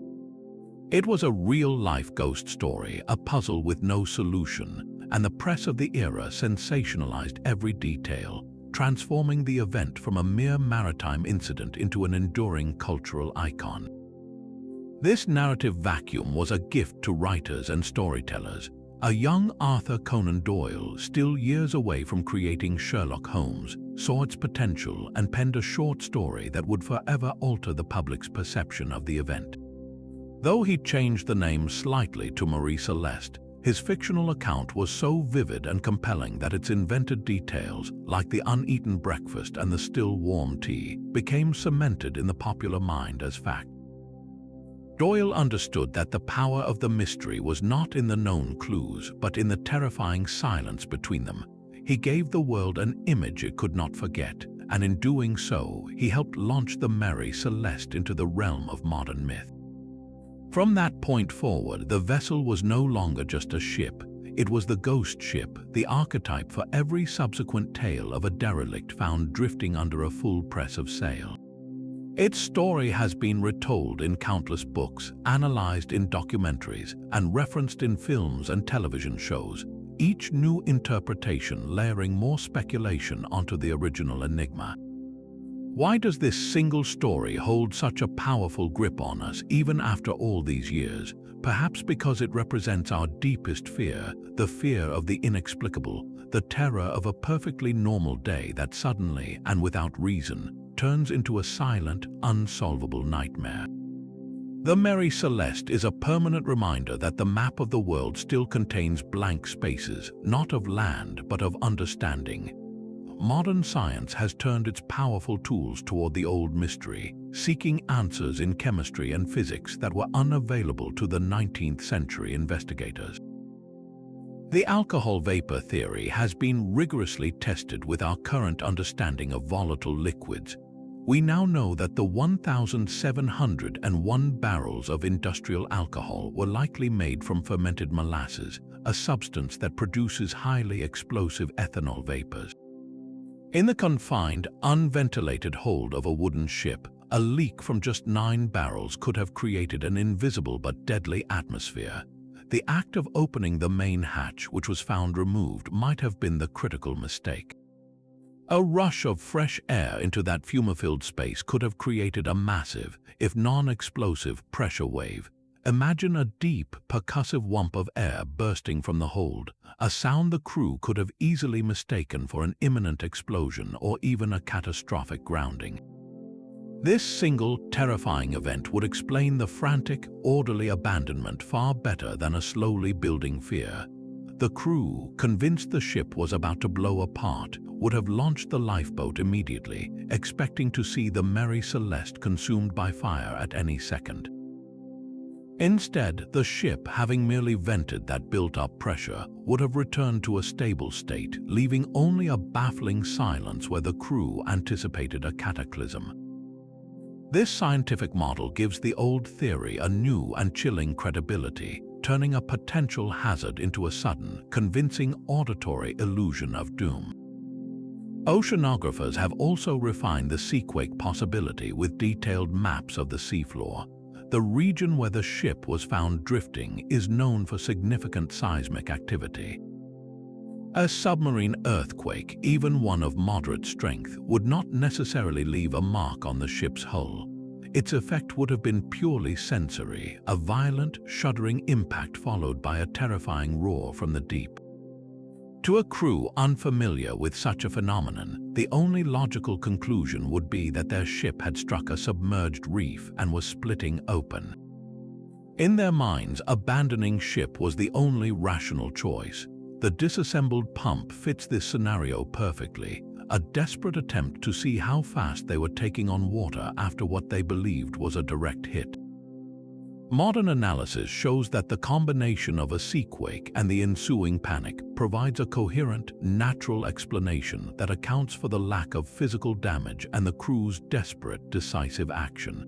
Speaker 1: It was a real-life ghost story, a puzzle with no solution, and the press of the era sensationalized every detail, transforming the event from a mere maritime incident into an enduring cultural icon. This narrative vacuum was a gift to writers and storytellers. A young Arthur Conan Doyle, still years away from creating Sherlock Holmes, saw its potential and penned a short story that would forever alter the public's perception of the event. Though he changed the name slightly to Mary Celeste, his fictional account was so vivid and compelling that its invented details, like the uneaten breakfast and the still warm tea, became cemented in the popular mind as fact. Doyle understood that the power of the mystery was not in the known clues, but in the terrifying silence between them. He gave the world an image it could not forget, and in doing so, he helped launch the Mary Celeste into the realm of modern myth. From that point forward, the vessel was no longer just a ship. It was the ghost ship, the archetype for every subsequent tale of a derelict found drifting under a full press of sail. Its story has been retold in countless books, analyzed in documentaries, and referenced in films and television shows, each new interpretation layering more speculation onto the original enigma. Why does this single story hold such a powerful grip on us even after all these years? Perhaps because it represents our deepest fear, the fear of the inexplicable, the terror of a perfectly normal day that suddenly, and without reason, turns into a silent, unsolvable nightmare. The Mary Celeste is a permanent reminder that the map of the world still contains blank spaces, not of land, but of understanding. Modern science has turned its powerful tools toward the old mystery, seeking answers in chemistry and physics that were unavailable to the 19th century investigators. The alcohol vapor theory has been rigorously tested with our current understanding of volatile liquids. We now know that the 1,701 barrels of industrial alcohol were likely made from fermented molasses, a substance that produces highly explosive ethanol vapors. In the confined, unventilated hold of a wooden ship, a leak from just 9 barrels could have created an invisible but deadly atmosphere. The act of opening the main hatch, which was found removed, might have been the critical mistake. A rush of fresh air into that fume-filled space could have created a massive, if non-explosive, pressure wave. Imagine a deep, percussive whump of air bursting from the hold, a sound the crew could have easily mistaken for an imminent explosion or even a catastrophic grounding. This single, terrifying event would explain the frantic, orderly abandonment far better than a slowly building fear. The crew, convinced the ship was about to blow apart, would have launched the lifeboat immediately, expecting to see the Mary Celeste consumed by fire at any second. Instead, the ship, having merely vented that built-up pressure, would have returned to a stable state, leaving only a baffling silence where the crew anticipated a cataclysm. This scientific model gives the old theory a new and chilling credibility, turning a potential hazard into a sudden, convincing auditory illusion of doom. Oceanographers have also refined the seaquake possibility with detailed maps of the seafloor. The region where the ship was found drifting is known for significant seismic activity. A submarine earthquake, even one of moderate strength, would not necessarily leave a mark on the ship's hull. Its effect would have been purely sensory, a violent, shuddering impact followed by a terrifying roar from the deep. To a crew unfamiliar with such a phenomenon, the only logical conclusion would be that their ship had struck a submerged reef and was splitting open. In their minds, abandoning ship was the only rational choice. The disassembled pump fits this scenario perfectly, a desperate attempt to see how fast they were taking on water after what they believed was a direct hit. Modern analysis shows that the combination of a seaquake and the ensuing panic provides a coherent, natural explanation that accounts for the lack of physical damage and the crew's desperate, decisive action.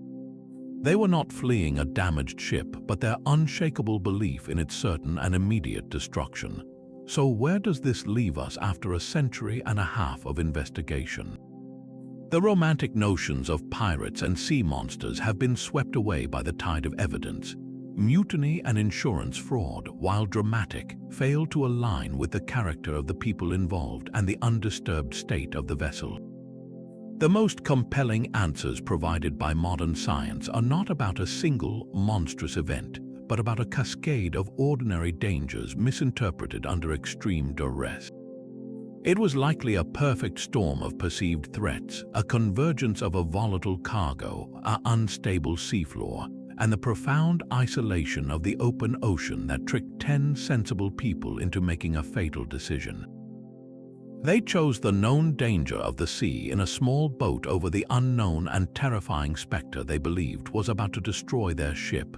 Speaker 1: They were not fleeing a damaged ship, but their unshakable belief in its certain and immediate destruction. So where does this leave us after a century and a half of investigation? The romantic notions of pirates and sea monsters have been swept away by the tide of evidence. Mutiny and insurance fraud, while dramatic, fail to align with the character of the people involved and the undisturbed state of the vessel. The most compelling answers provided by modern science are not about a single, monstrous event, but about a cascade of ordinary dangers misinterpreted under extreme duress. It was likely a perfect storm of perceived threats, a convergence of a volatile cargo, an unstable seafloor, and the profound isolation of the open ocean that tricked 10 sensible people into making a fatal decision. They chose the known danger of the sea in a small boat over the unknown and terrifying specter they believed was about to destroy their ship.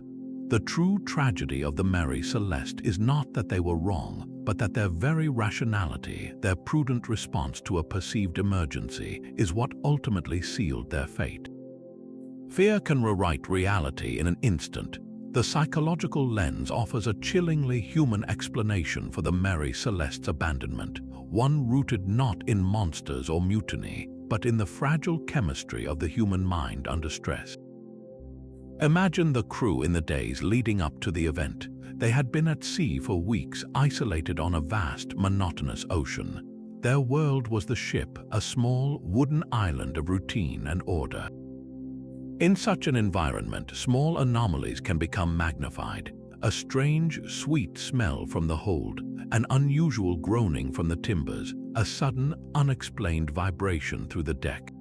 Speaker 1: The true tragedy of the Mary Celeste is not that they were wrong, but that their very rationality, their prudent response to a perceived emergency, is what ultimately sealed their fate. Fear can rewrite reality in an instant. The psychological lens offers a chillingly human explanation for the Mary Celeste's abandonment, one rooted not in monsters or mutiny, but in the fragile chemistry of the human mind under stress. Imagine the crew in the days leading up to the event. They had been at sea for weeks, isolated on a vast, monotonous ocean. Their world was the ship, a small, wooden island of routine and order. In such an environment, small anomalies can become magnified. A strange, sweet smell from the hold, an unusual groaning from the timbers, a sudden, unexplained vibration through the deck.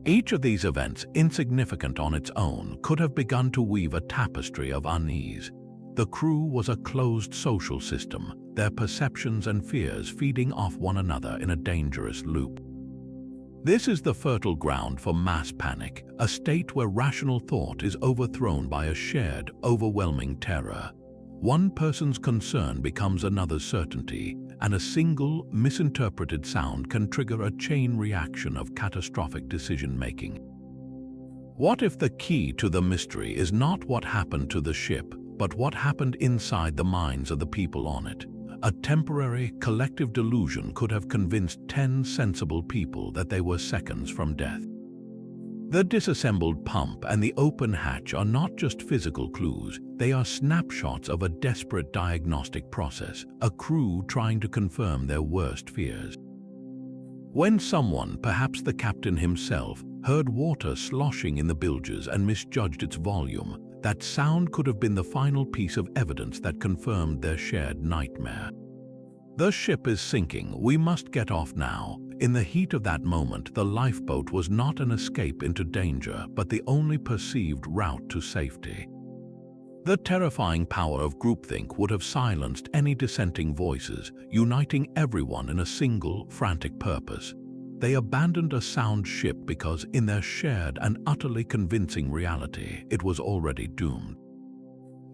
Speaker 1: Each of these events, insignificant on its own, could have begun to weave a tapestry of unease. The crew was a closed social system, their perceptions and fears feeding off one another in a dangerous loop. This is the fertile ground for mass panic, a state where rational thought is overthrown by a shared, overwhelming terror. One person's concern becomes another's certainty, and a single, misinterpreted sound can trigger a chain reaction of catastrophic decision-making. What if the key to the mystery is not what happened to the ship, but what happened inside the minds of the people on it? A temporary, collective delusion could have convinced 10 sensible people that they were seconds from death. The disassembled pump and the open hatch are not just physical clues, they are snapshots of a desperate diagnostic process, a crew trying to confirm their worst fears. When someone, perhaps the captain himself, heard water sloshing in the bilges and misjudged its volume, that sound could have been the final piece of evidence that confirmed their shared nightmare. The ship is sinking, we must get off now. In the heat of that moment, the lifeboat was not an escape into danger, but the only perceived route to safety. The terrifying power of groupthink would have silenced any dissenting voices, uniting everyone in a single, frantic purpose. They abandoned a sound ship because, in their shared and utterly convincing reality, it was already doomed.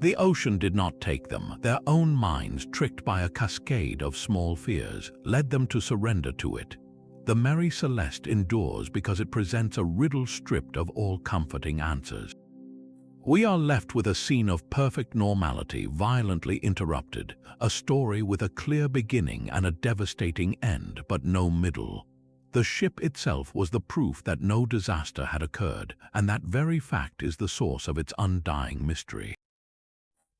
Speaker 1: The ocean did not take them. Their own minds, tricked by a cascade of small fears, led them to surrender to it. The Mary Celeste endures because it presents a riddle stripped of all comforting answers. We are left with a scene of perfect normality violently interrupted, a story with a clear beginning and a devastating end, but no middle. The ship itself was the proof that no disaster had occurred, and that very fact is the source of its undying mystery.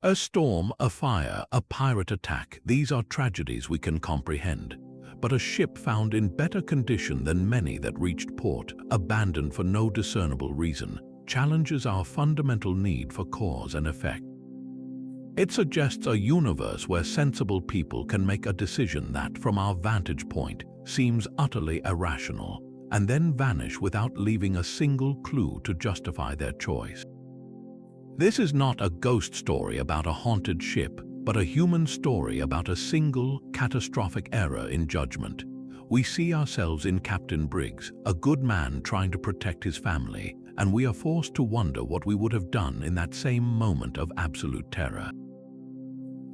Speaker 1: A storm, a fire, a pirate attack, these are tragedies we can comprehend. But a ship found in better condition than many that reached port, abandoned for no discernible reason, challenges our fundamental need for cause and effect. It suggests a universe where sensible people can make a decision that, from our vantage point, seems utterly irrational, and then vanish without leaving a single clue to justify their choice. This is not a ghost story about a haunted ship, but a human story about a single, catastrophic error in judgment. We see ourselves in Captain Briggs, a good man trying to protect his family, and we are forced to wonder what we would have done in that same moment of absolute terror.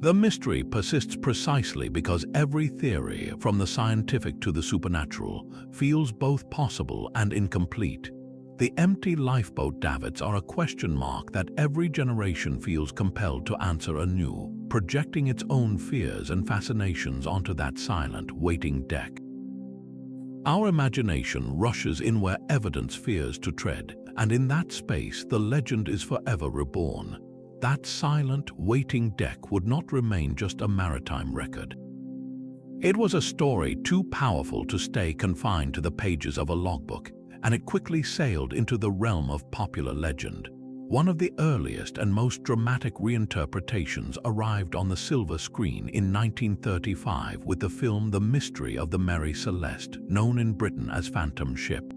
Speaker 1: The mystery persists precisely because every theory, from the scientific to the supernatural, feels both possible and incomplete. The empty lifeboat davits are a question mark that every generation feels compelled to answer anew, projecting its own fears and fascinations onto that silent, waiting deck. Our imagination rushes in where evidence fears to tread, and in that space the legend is forever reborn. That silent, waiting deck would not remain just a maritime record. It was a story too powerful to stay confined to the pages of a logbook, and it quickly sailed into the realm of popular legend. One of the earliest and most dramatic reinterpretations arrived on the silver screen in 1935 with the film The Mystery of the Mary Celeste, known in Britain as Phantom Ship.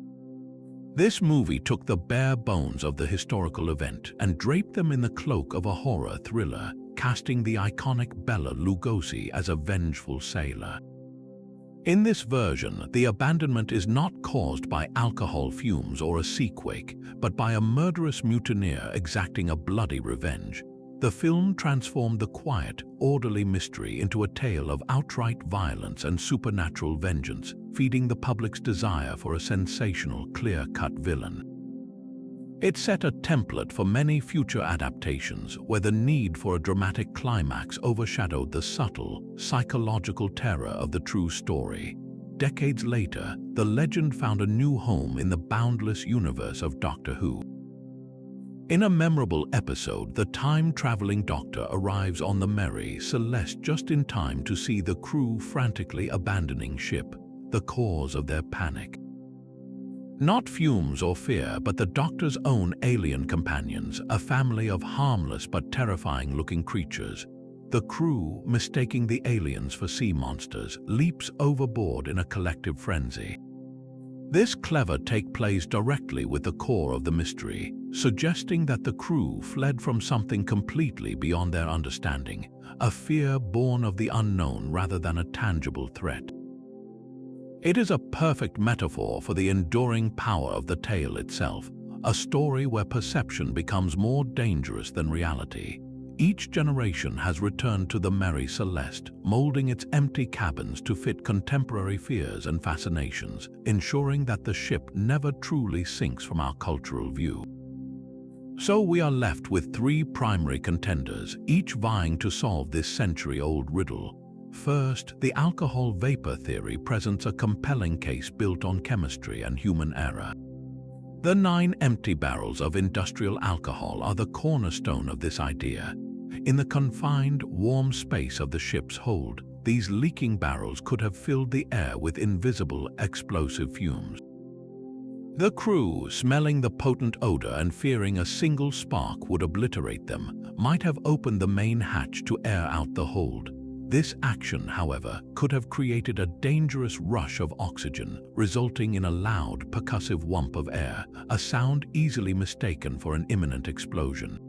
Speaker 1: This movie took the bare bones of the historical event and draped them in the cloak of a horror thriller, casting the iconic Bela Lugosi as a vengeful sailor. In this version, the abandonment is not caused by alcohol fumes or a seaquake, but by a murderous mutineer exacting a bloody revenge. The film transformed the quiet, orderly mystery into a tale of outright violence and supernatural vengeance, feeding the public's desire for a sensational, clear-cut villain. It set a template for many future adaptations where the need for a dramatic climax overshadowed the subtle, psychological terror of the true story. Decades later, the legend found a new home in the boundless universe of Doctor Who. In a memorable episode, the time-traveling Doctor arrives on the Mary Celeste just in time to see the crew frantically abandoning ship, the cause of their panic. Not fumes or fear, but the Doctor's own alien companions, a family of harmless but terrifying-looking creatures. The crew, mistaking the aliens for sea monsters, leaps overboard in a collective frenzy. This clever take plays directly with the core of the mystery, suggesting that the crew fled from something completely beyond their understanding, a fear born of the unknown rather than a tangible threat. It is a perfect metaphor for the enduring power of the tale itself, a story where perception becomes more dangerous than reality. Each generation has returned to the Mary Celeste, molding its empty cabins to fit contemporary fears and fascinations, ensuring that the ship never truly sinks from our cultural view. So we are left with three primary contenders, each vying to solve this century-old riddle. First, the alcohol vapor theory presents a compelling case built on chemistry and human error. The 9 empty barrels of industrial alcohol are the cornerstone of this idea. In the confined, warm space of the ship's hold, these leaking barrels could have filled the air with invisible, explosive fumes. The crew, smelling the potent odor and fearing a single spark would obliterate them, might have opened the main hatch to air out the hold. This action, however, could have created a dangerous rush of oxygen, resulting in a loud, percussive whump of air, a sound easily mistaken for an imminent explosion.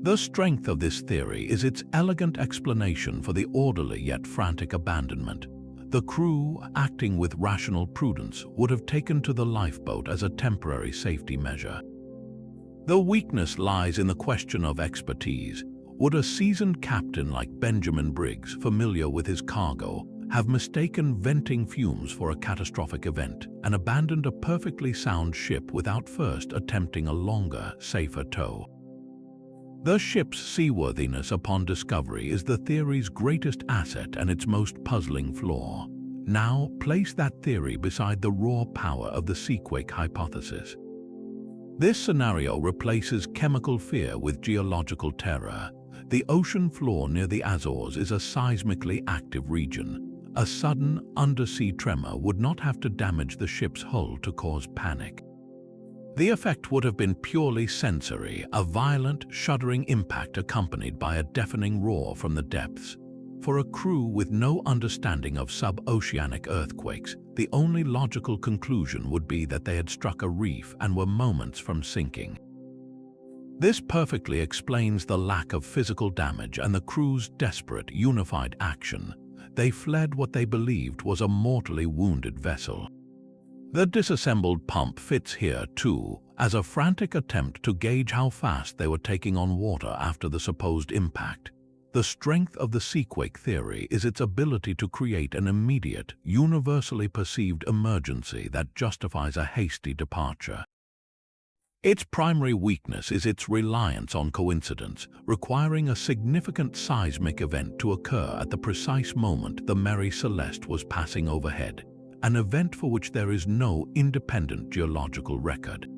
Speaker 1: The strength of this theory is its elegant explanation for the orderly yet frantic abandonment. The crew, acting with rational prudence, would have taken to the lifeboat as a temporary safety measure. The weakness lies in the question of expertise. Would a seasoned captain like Benjamin Briggs, familiar with his cargo, have mistaken venting fumes for a catastrophic event and abandoned a perfectly sound ship without first attempting a longer, safer tow? The ship's seaworthiness upon discovery is the theory's greatest asset and its most puzzling flaw. Now, place that theory beside the raw power of the seaquake hypothesis. This scenario replaces chemical fear with geological terror. The ocean floor near the Azores is a seismically active region. A sudden undersea tremor would not have to damage the ship's hull to cause panic. The effect would have been purely sensory, a violent, shuddering impact accompanied by a deafening roar from the depths. For a crew with no understanding of sub-oceanic earthquakes, the only logical conclusion would be that they had struck a reef and were moments from sinking. This perfectly explains the lack of physical damage and the crew's desperate, unified action. They fled what they believed was a mortally wounded vessel. The disassembled pump fits here too, as a frantic attempt to gauge how fast they were taking on water after the supposed impact. The strength of the seaquake theory is its ability to create an immediate, universally perceived emergency that justifies a hasty departure. Its primary weakness is its reliance on coincidence, requiring a significant seismic event to occur at the precise moment the Mary Celeste was passing overhead, an event for which there is no independent geological record.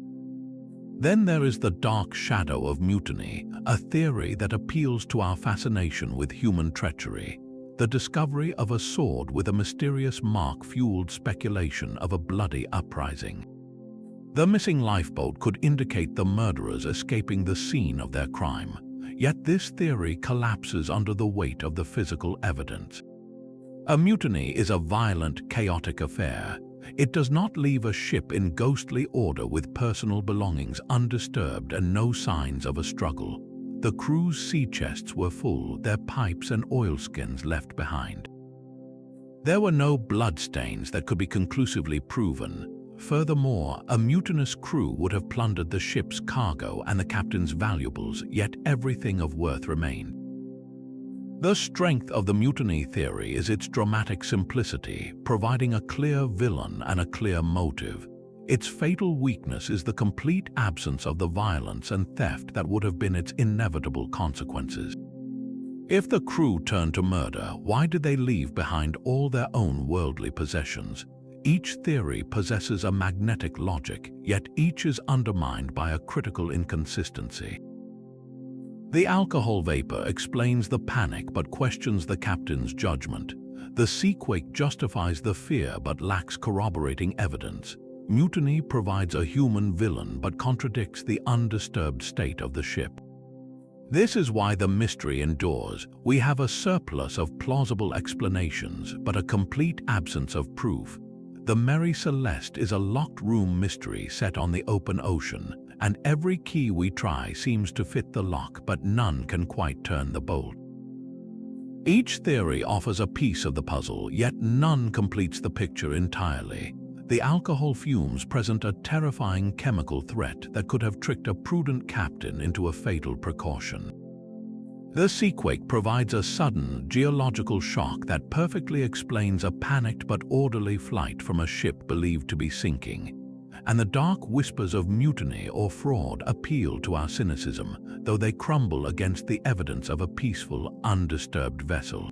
Speaker 1: Then there is the dark shadow of mutiny, a theory that appeals to our fascination with human treachery. The discovery of a sword with a mysterious mark fueled speculation of a bloody uprising. The missing lifeboat could indicate the murderers escaping the scene of their crime, yet this theory collapses under the weight of the physical evidence. A mutiny is a violent, chaotic affair. It does not leave a ship in ghostly order with personal belongings undisturbed and no signs of a struggle. The crew's sea chests were full, their pipes and oilskins left behind. There were no bloodstains that could be conclusively proven. Furthermore, a mutinous crew would have plundered the ship's cargo and the captain's valuables, yet everything of worth remained. The strength of the mutiny theory is its dramatic simplicity, providing a clear villain and a clear motive. Its fatal weakness is the complete absence of the violence and theft that would have been its inevitable consequences. If the crew turned to murder, why did they leave behind all their own worldly possessions? Each theory possesses a magnetic logic, yet each is undermined by a critical inconsistency. The alcohol vapor explains the panic but questions the captain's judgment. The seaquake justifies the fear but lacks corroborating evidence. Mutiny provides a human villain but contradicts the undisturbed state of the ship. This is why the mystery endures. We have a surplus of plausible explanations but a complete absence of proof. The Mary Celeste is a locked-room mystery set on the open ocean, and every key we try seems to fit the lock, but none can quite turn the bolt. Each theory offers a piece of the puzzle, yet none completes the picture entirely. The alcohol fumes present a terrifying chemical threat that could have tricked a prudent captain into a fatal precaution. The seaquake provides a sudden geological shock that perfectly explains a panicked but orderly flight from a ship believed to be sinking. And the dark whispers of mutiny or fraud appeal to our cynicism, though they crumble against the evidence of a peaceful, undisturbed vessel.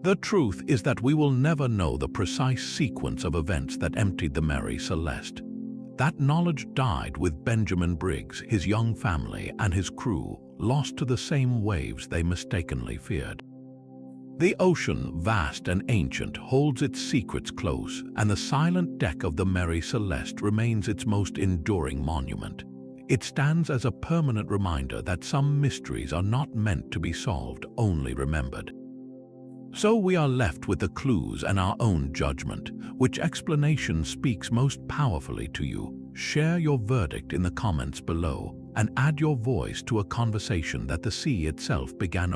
Speaker 1: The truth is that we will never know the precise sequence of events that emptied the Mary Celeste. That knowledge died with Benjamin Briggs, his young family, and his crew, lost to the same waves they mistakenly feared. The ocean, vast and ancient, holds its secrets close, and the silent deck of the Mary Celeste remains its most enduring monument. It stands as a permanent reminder that some mysteries are not meant to be solved, only remembered. So we are left with the clues and our own judgment. Which explanation speaks most powerfully to you? Share your verdict in the comments below and add your voice to a conversation that the sea itself began